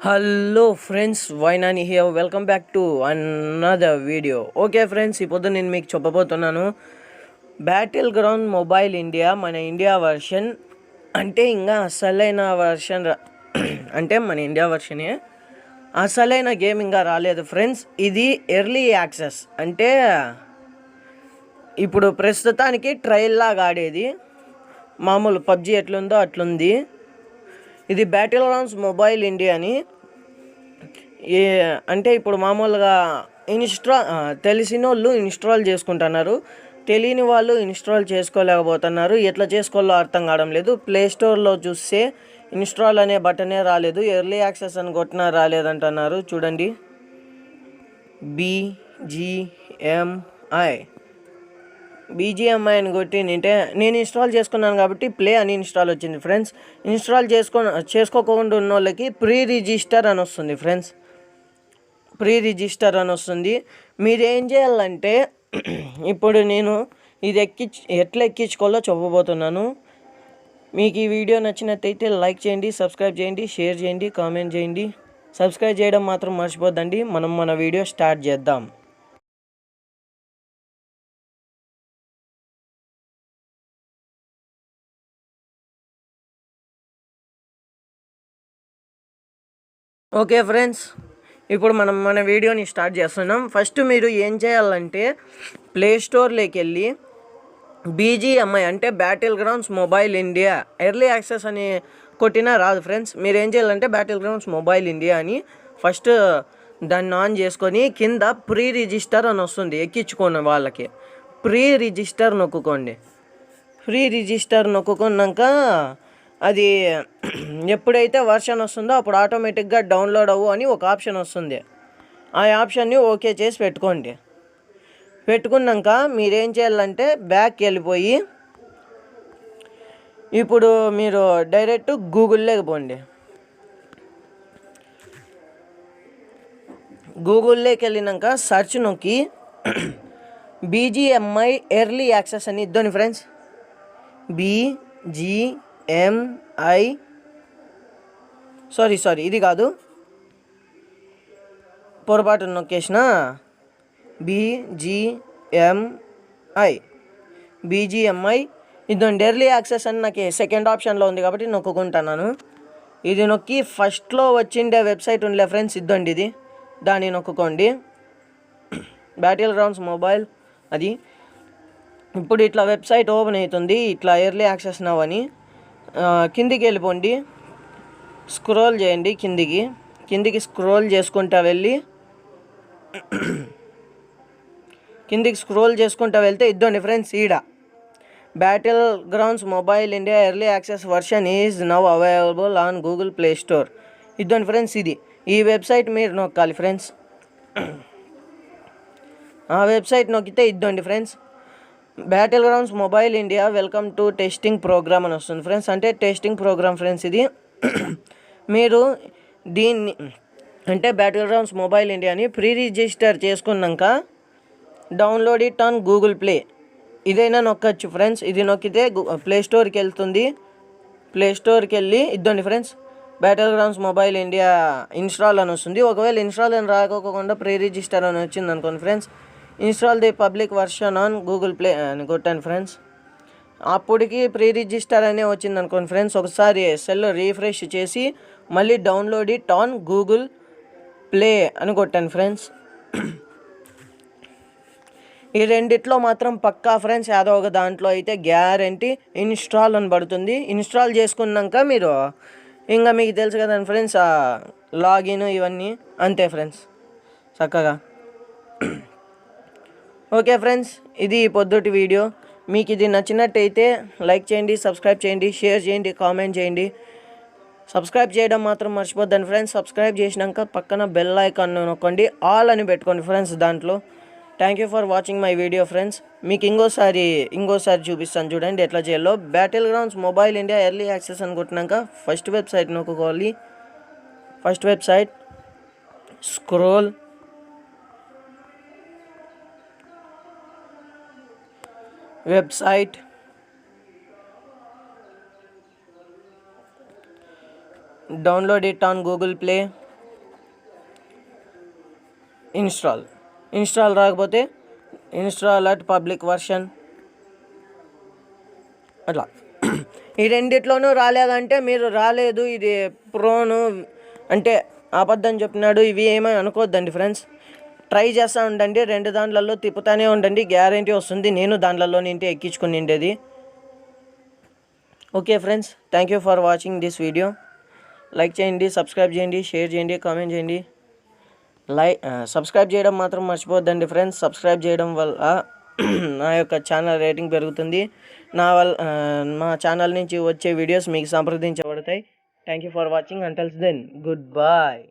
Hello friends, వైనాని here. Welcome back to another video. Okay friends, ఇప్పుడు నేను మీకు చెప్పబోతున్నాను బ్యాటిల్ గ్రౌండ్ మొబైల్ ఇండియా మన ఇండియా వర్షన్. అంటే ఇంకా అసలైన వర్షన్ అంటే మన ఇండియా వర్షనే, అసలైన గేమ్ ఇంకా రాలేదు ఫ్రెండ్స్. ఇది ఎర్లీ యాక్సెస్, అంటే ఇప్పుడు ప్రస్తుతానికి ట్రయల్ లాగా ఆడేది. మామూలు పబ్జి ఎట్లుందో అట్లుంది. ఇది బ్యాటిల్ గ్రౌండ్స్ మొబైల్ ఇండియా అని. అంటే ఇప్పుడు మామూలుగా తెలిసిన వాళ్ళు ఇన్స్టాల్ చేసుకుంటున్నారు, తెలియని వాళ్ళు ఇన్స్టాల్ చేసుకోలేకపోతున్నారు. ఎట్లా చేసుకోవాలో అర్థం కావడం లేదు. ప్లేస్టోర్లో చూస్తే ఇన్స్టాల్ అనే బటనే రాలేదు, ఎర్లీ యాక్సెస్ అని కొట్టినా రాలేదంటున్నారు. చూడండి, బీజిఎంఐ అని కొట్టి నేను ఇన్స్టాల్ చేసుకున్నాను కాబట్టి ప్లే అని ఇన్స్టాల్ వచ్చింది ఫ్రెండ్స్. ఇన్స్టాల్ చేసుకోకుండా ఉన్న వాళ్ళకి ప్రీ రిజిస్టర్ అని వస్తుంది ఫ్రెండ్స్. మీరు ఏం చేయాలంటే ఇప్పుడు నేను ఇది ఎట్లా ఎక్కించుకోవాలో చెప్పబోతున్నాను. మీకు ఈ వీడియో నచ్చినట్టయితే లైక్ చేయండి, సబ్స్క్రైబ్ చేయండి, షేర్ చేయండి, కామెంట్ చేయండి. సబ్స్క్రైబ్ చేయడం మాత్రం మర్చిపోద్దండి. మన వీడియో స్టార్ట్ చేద్దాం. ఓకే ఫ్రెండ్స్, ఇప్పుడు మన వీడియోని స్టార్ట్ చేస్తున్నాం. ఫస్ట్ మీరు ఏం చేయాలంటే ప్లేస్టోర్లోకి వెళ్ళి బీజిఎంఐ అంటే battle grounds mobile India early access అని కొట్టినా రాదు ఫ్రెండ్స్. మీరు ఏం చేయాలంటే బ్యాటిల్ గ్రౌండ్స్ మొబైల్ ఇండియా అని ఫస్ట్ దాన్ని ఆన్ చేసుకొని కింద ప్రీ రిజిస్టర్ అని వస్తుంది. ఎక్కించుకోండి వాళ్ళకి ప్రీ రిజిస్టర్ నొక్కుకోండి. ప్రీ రిజిస్టర్ నొక్కుకున్నాక అది ఎప్పుడైతే వర్షన్ వస్తుందో అప్పుడు ఆటోమేటిక్గా డౌన్లోడ్ అవ్వు అని ఒక ఆప్షన్ వస్తుంది. ఆ ఆప్షన్ని ఓకే చేసి పెట్టుకున్నాక మీరేం చేయాలంటే బ్యాక్ వెళ్ళిపోయి ఇప్పుడు మీరు డైరెక్ట్ గూగుల్లోకి పోండి. గూగుల్లోకి వెళ్ళినాక సెర్చ్ నొక్కి బీజిఎంఐ ఎర్లీ యాక్సెస్ అని ఇద్దండి ఫ్రెండ్స్. BGMI సారీ ఇది కాదు, పొరపాటు నొక్కేసిన. బీజిఎంఐ ఇదండి ఎర్లీ యాక్సెస్ అని నాకు సెకండ్ ఆప్షన్లో ఉంది కాబట్టి నొక్కుంటున్నాను. ఇది నొక్కి ఫస్ట్లో వచ్చిండే వెబ్సైట్ ఉండలే ఫ్రెండ్స్, ఇద్దండి ఇది, దాన్ని నొక్కుకోండి. బ్యాటిల్ గ్రౌండ్స్ మొబైల్ అది. ఇప్పుడు ఇట్లా వెబ్సైట్ ఓపెన్ అవుతుంది, ఇట్లా ఎర్లీ యాక్సెస్ నవ్ అని. కిందికి వెళ్ళిపోండి, స్క్రోల్ చేయండి కిందికి స్క్రోల్ చేసుకుంటా వెళ్ళి వెళ్తే ఇద్దండి ఫ్రెండ్స్, ఈడ battle grounds mobile India early access version is now available on Google Play Store. ఇద్దండి ఫ్రెండ్స్, ఈ వెబ్సైట్ మీరు నొక్కాలి ఫ్రెండ్స్. ఆ వెబ్సైట్ నొక్కితే ఇద్దండి friends, battle grounds mobile India welcome to testing program అని వస్తుంది ఫ్రెండ్స్. అంటే టెస్టింగ్ ప్రోగ్రామ్ ఫ్రెండ్స్ ఇది. మీరు దీన్ని అంటే బ్యాటిల్ గ్రౌండ్స్ మొబైల్ ఇండియాని ప్రీ రిజిస్టర్ చేసుకున్నాక download it on Google Play ఇదైనా నొక్కచ్చు ఫ్రెండ్స్. ఇది నొక్కితే ప్లేస్టోర్కి వెళ్తుంది. ప్లేస్టోర్కి వెళ్ళి ఇద్దండి friends, battle grounds mobile India install అని వస్తుంది. ఒకవేళ ఇన్స్టాల్ అని రాకోకుండా ప్రీ రిజిస్టర్ అని వచ్చింది అనుకోండి friends, install the public version on Google play అని కొట్టాను ఫ్రెండ్స్. అప్పటికి ప్రీ రిజిస్టర్ అనే వచ్చింది అనుకోండి ఫ్రెండ్స్. ఒకసారి సెల్ రీఫ్రెష్ చేసి మళ్ళీ download it on Google play అని కొట్టాను ఫ్రెండ్స్. ఈ రెండిట్లో మాత్రం పక్కా ఫ్రెండ్స్, ఏదో ఒక దాంట్లో అయితే గ్యారంటీ ఇన్స్టాల్ అని పడుతుంది. ఇన్స్టాల్ చేసుకున్నాక మీరు ఇంకా మీకు తెలుసు కదండి ఫ్రెండ్స్, లాగిన్ ఇవన్నీ అంతే ఫ్రెండ్స్ చక్కగా. ఓకే ఫ్రెండ్స్, ఇది పొద్దుటి వీడియో. మీకు ఇది నచ్చినట్టయితే లైక్ చేయండి, సబ్స్క్రైబ్ చేయండి, షేర్ చేయండి, కామెంట్ చేయండి. సబ్స్క్రైబ్ చేయడం మాత్రం మర్చిపోద్దండి ఫ్రెండ్స్. సబ్స్క్రైబ్ చేసినాక పక్కన బెల్ ఐకాన్ నొక్కండి, ఆల్ అని పెట్టుకోండి ఫ్రెండ్స్ దాంట్లో. Thank you for watching my video friends. మీకు ఇంకోసారి చూపిస్తాను చూడండి ఎట్లా చేయాలో. Battle grounds mobile India early access అని కొట్టినాక ఫస్ట్ వెబ్సైట్ నొక్కుకోవాలి. First website scroll, website download it on Google Play. Install రాకపోతే ఇన్స్టాల్ అట్ పబ్లిక్ వర్షన్ అట్లా. ఈ రెండిట్లోనూ రాలేదంటే మీరు రాలేదు, ఇది ప్రోను అంటే అబద్ధం చెప్తున్నాడు, ఇవి ఏమీ అనుకోవద్దండి ఫ్రెండ్స్. ట్రై చేస్తూ ఉండండి, 2 దాంట్లలో తిప్పుతానే ఉండండి, గ్యారంటీ వస్తుంది. నేను దాంట్లలో నింటే ఎక్కించుకుని ఉండేది. Okay friends, thank you for watching this video. Like చేయండి, సబ్స్క్రైబ్ చేయండి, షేర్ చేయండి, కామెంట్ చేయండి. సబ్స్క్రైబ్ చేయడం మాత్రం మర్చిపోవద్దండి ఫ్రెండ్స్. సబ్స్క్రైబ్ చేయడం వల్ల నా యొక్క ఛానల్ రేటింగ్ పెరుగుతుంది. మా ఛానల్ నుంచి వచ్చే వీడియోస్ మీకు సంప్రదించబడతాయి. Thank you for watching. Until then, good bye.